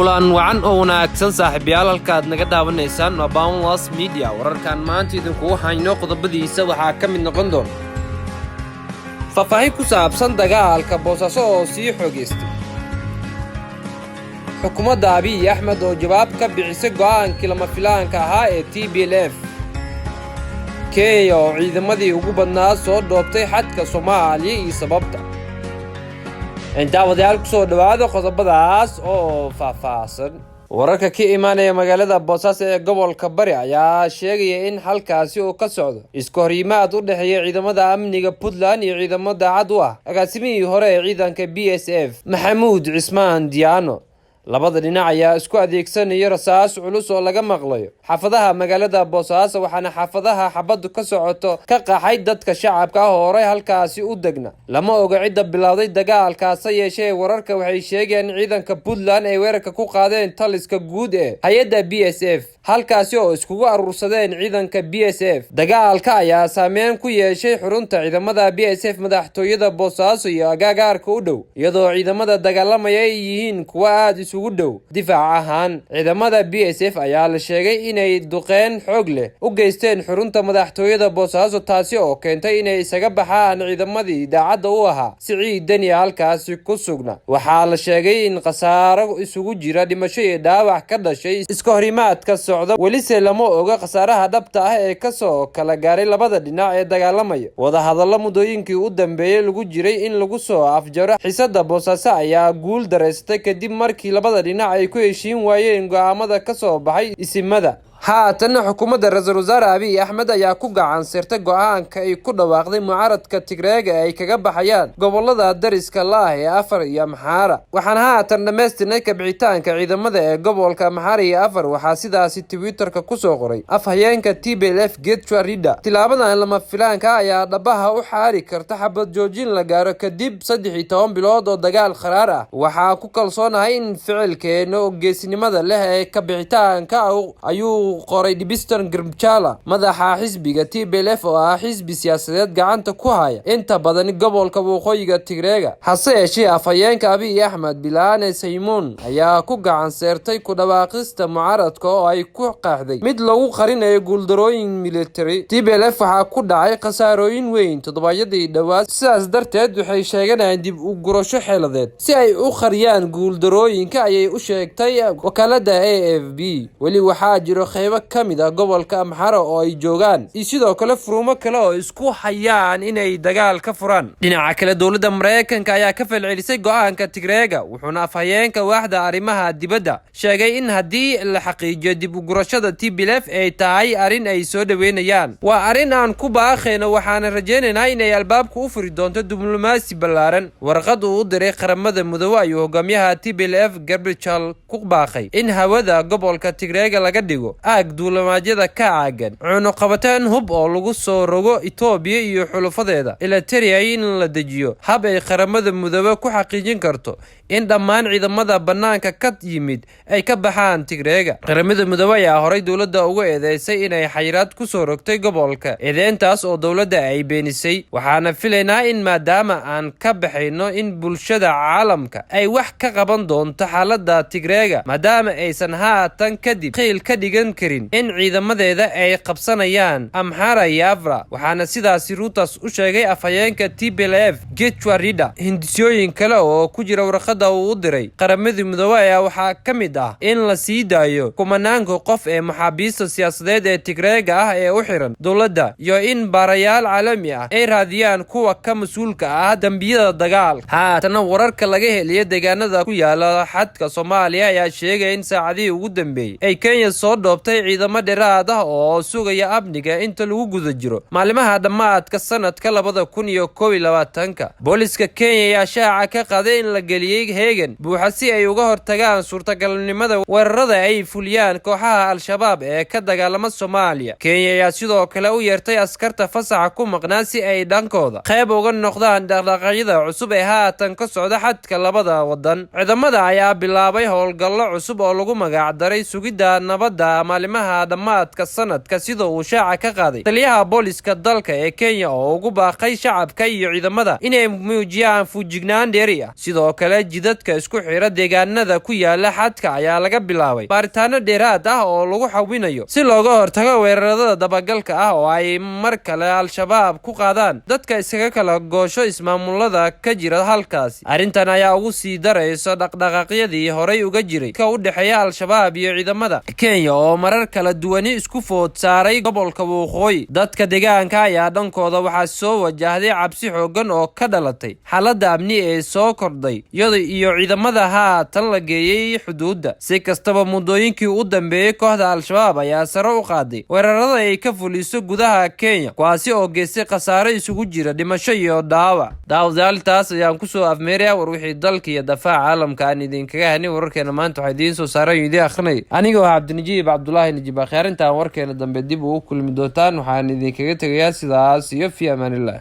kulan wacan oo wanaagsan saaxiibayaal halkaad naga daawanaysaan waa Boundless Media wararkan maanta idinku waxaynu qodobadiisa waxa ka mid noqon doona faahfaahin ku saabsan dagaalka Boosaaso oo sii xogeystay xukuumadda Abiy Ahmed oo jawaab ka bixisay go'aankii lama filaanka ahaa ee TPLF Kenya oo ciidamadii ugu badnaa soo dhoobtay xadka Soomaaliya iyo sababta inta wadaal ku soo dhawaado qodobadaas oo faahfaahsan wararka ka imaanaya magaalada Boosaaso ee gobolka Bari ayaa sheegaya in halkaasi uu ka socdo iskoorimaad u dhaxeeya ciidamada amniga Puntland iyo ciidamada cad u ah agaasimihii hore ee ciidanka BSF Maxamuud Cismaan Diyaano labada dhinac ayaa isku adeegsanaya rasaas culus oo laga maqlayo xaafadaha magaalada Boosaaso waxaana xaafadaha xabadu ka socoto ka qaxay dadka shacabka ah hore halkaasi u degna lama oga cidda bilowday dagaalkaas yeeshee wararka waxay sheegeen ciidanka Puntland ay weerarka ku qaadeen taliska guud ee hay'adda BSF halkaasi oo iskugu urursadeen ciidanka BSF dagaalka ayaa saameyn ku yeeshay xarunta ciidamada BSF madaxtooyada Boosaaso iyo agagaarka u dhow iyadoo ciidamada dagaalamaya ay yihiin kuwa aad isugu dhow difaac ahaan ciidamada BSF ayaa la sheegay inay duqeen xoog leh u geysteen xarunta madaxtooyada Boosaaso taasi oo keentay inay isaga baxaan ciidamadii daacadda u ahaa Siciid Dani halkaasi ku sugna waxaa la sheegay in khasaaro isugu jira dhimasho iyo dhaawac ka dhashay iskoorimaadka socda welise lama oga khasaaraha dhabta ah ee ka soo kala gaaray labada dhinac ee dagaalamaya wadahadallo muddooyinkii u dambeeyay lagu jiray in lagu soo afjaro xiisadda Boosaaso ayaa guul dareystay kadib markii labada dhinac ay ku heshiin waayeen go'aamada ka soo baxay isimada haatan xukuumadda Ra'iisul Wasaare Abiy Ahmed ayaa ku gacan saartay go'aanka ay ku dhawaaqday mucaaradka Tigreega ay kaga baxayaan gobolada dariska la ee Afar iyo Amhara waxaan haatan dhameystirnay kabicitaanka ciidamada ee gobolka Amhara iyo Afar waxaa sidaasi Twitterka ku soo qoray afhayeenka TPLF Getachew Reda tilaabadan lama filaanka ayaa dhabaha u xaari karta xabad joojin la gaaro kadib 13 bilood oo dagaal qaraar ah waxaa ku kalsoonahay in ficilkeena geesinimada leh ee kabicitaanka ayuu qoray Dibistan Grimchala madaxa xisbiga TPLF oo ah xisbi siyaasadeed gacanta ku haya inta badan gobolka waqooyiga Tigreega hase yeeshee afhayeenka Abiy Ahmed Bilane Simon ayaa ku gacan saartay ku dhawaaqista mucaaradka oo ay ku qaaxday mid lagu qarinayo guuldarooyin military TPLF waxaa ku dhacay khasaarooyin weyn toddobaadkii dhawaad sidaas darteed waxay sheeganayaan dib u gurasho xeeladeed si ay u qariyaan guuldarooyinka ayay u sheegtay wakaalada AFP wali waxaa jiro qaybo kamid ah gobolka Amhara oo ay joogaan sidoo kale furumo kale oo isku hayaan inay dagaal ka furaan dhinaca kale dawladda Mareykanka ayaa ka falcelisay go'aanka Tigreega wuxuuna afhayeenka waaxda arrimaha dibadda sheegay in haddii la xaqiijiyo dib u gurashada TPLF ay tahay arin ay soo dhaweynayaan waa arin aan ku baaqayno waxaan rajaynaynaa inay albaabka u furi doonto diblomaasi ballaaran warqad uu u diray qaramada Midoobay iyo hogaamiyaha TPLF Getachew ku baaqay in hawada gobolka Tigreega laga dhigo duulamaadyada ka caagan cunuqabataan hub oo lagu soo rogo Itoobiya iyo xulufadeeda Eritrea in la dejiyo hab ay qaramada Midoobay ku xaqiijin karto in dhammaan ciidamada banaanka ka yimid ay ka baxaan Tigreega qaramada Midoobay ayaa horay dawladda ugu eedeysay inay xayiraad ku soo rogtay gobolka eedeyntaas oo dawladda ay beenisay waxaana filaynaa in maadaama aan ka baxayno in bulshada caalamka ay wax ka qaban doonto xaaladda Tigreega maadaama aysan haatan kadib qiil ka dhigan karin in ciidamadeeda ay qabsanayaan Amhara iyo Afar waxaana sidaasi Reuters u sheegay afhayeenka TPLF Getachew Reda hindisooyin kale oo ku jira warqadda uu u diray qaramada Midoobay ayaa waxaa ka mid ah in la sii daayo kumanaanka qof ee maxaabiista siyaasadeed ee Tigreega ah ee u xiran dawladda iyo in baarayaal caalami ah ay raadiyaan kuwa ka mas'uulka ah dambiyada dagaal haatan wararka laga heliyay deegaanada ku yaala xadka Soomaaliya ayaa sheegay in saacadii ugu dambeeyay ay Kenya soo dhoobtay ciidamo dheeraad ah oo sugaya amniga inta lagu guda jiro maalimaha dhamaadka sanadka 2021 booliska Kenya ayaa shaaca ka qaaday in la geliyay heegan buuxa si ay uga hortagaan suurtagalnimada weerarada ay fuliyaan kooxaha Al-Shabaab ee ka dagaalama Soomaaliya Kenya ayaa sidoo kale u yeertay askarta fasaxa ku maqnaa si ay dhankooda qayb uga noqdaan dhaqdhaqaaqyada cusub ee haatan ka socda xadka labada wadan ciidamada ayaa bilaabay howlgallo cusub oo lagu magac daray sugidda nabadda maalimaha dhammaadka sanadka sida uu shaaca ka qaaday taliyaha booliska dalka ee Kenya oo ugu baaqay shacabka iyo ciidamada inay muujiyaan fujignaan dheeri ah. Sidoo kale jidadka isku xira deegaanada ku yaala xadka ayaa laga bilaabay baaritaano dheeraad ah oo lagu xawinayo si looga hortago weerarada dabagalka ah oo ay mar kale al-shabaab ku qaadaan dadka isaga kala goosho ismaamulada ka jira halkaasi. Arrintan ayaa ugu sii daraysa dhaqdhaqaaqyadii horay uga jiray ka u dhaxeeya al-shabaab iyo ciidamada Kenya oo marar kala duwan isku food saaray gobolka Waqooyi. Dadka deegaanka ayaa dhankooda waxaa soo wajahday cabsi xooggan oo ka dhalatay xaaladda amni ee soo kordhay iyo ciidamada haatan la geeyay xuduudda. Si kastaba muddooyinkii u dambeeyay kooxda al-shabaab ayaa sare u qaaday weerarada ay ka fuliso gudaha Kenya kuwaasi oo geystay khasaare isugu jira dhimasho iyo dhaawac. Daawadayaal ayaan ku soo afmeeraya war wixii dalka iyo dafaaca caalamka aan idinkaga haynay. Wararkeena maanta waxay idiin soo saaray idin akhrinay anigoo Cabdinajiib Cabdullaahi Najiib Akhyaar. Intaan warkeena dambe dib ugu kulmi doontaan waxaan idinkaga tagayaa sidaas iyo fi amaanillah.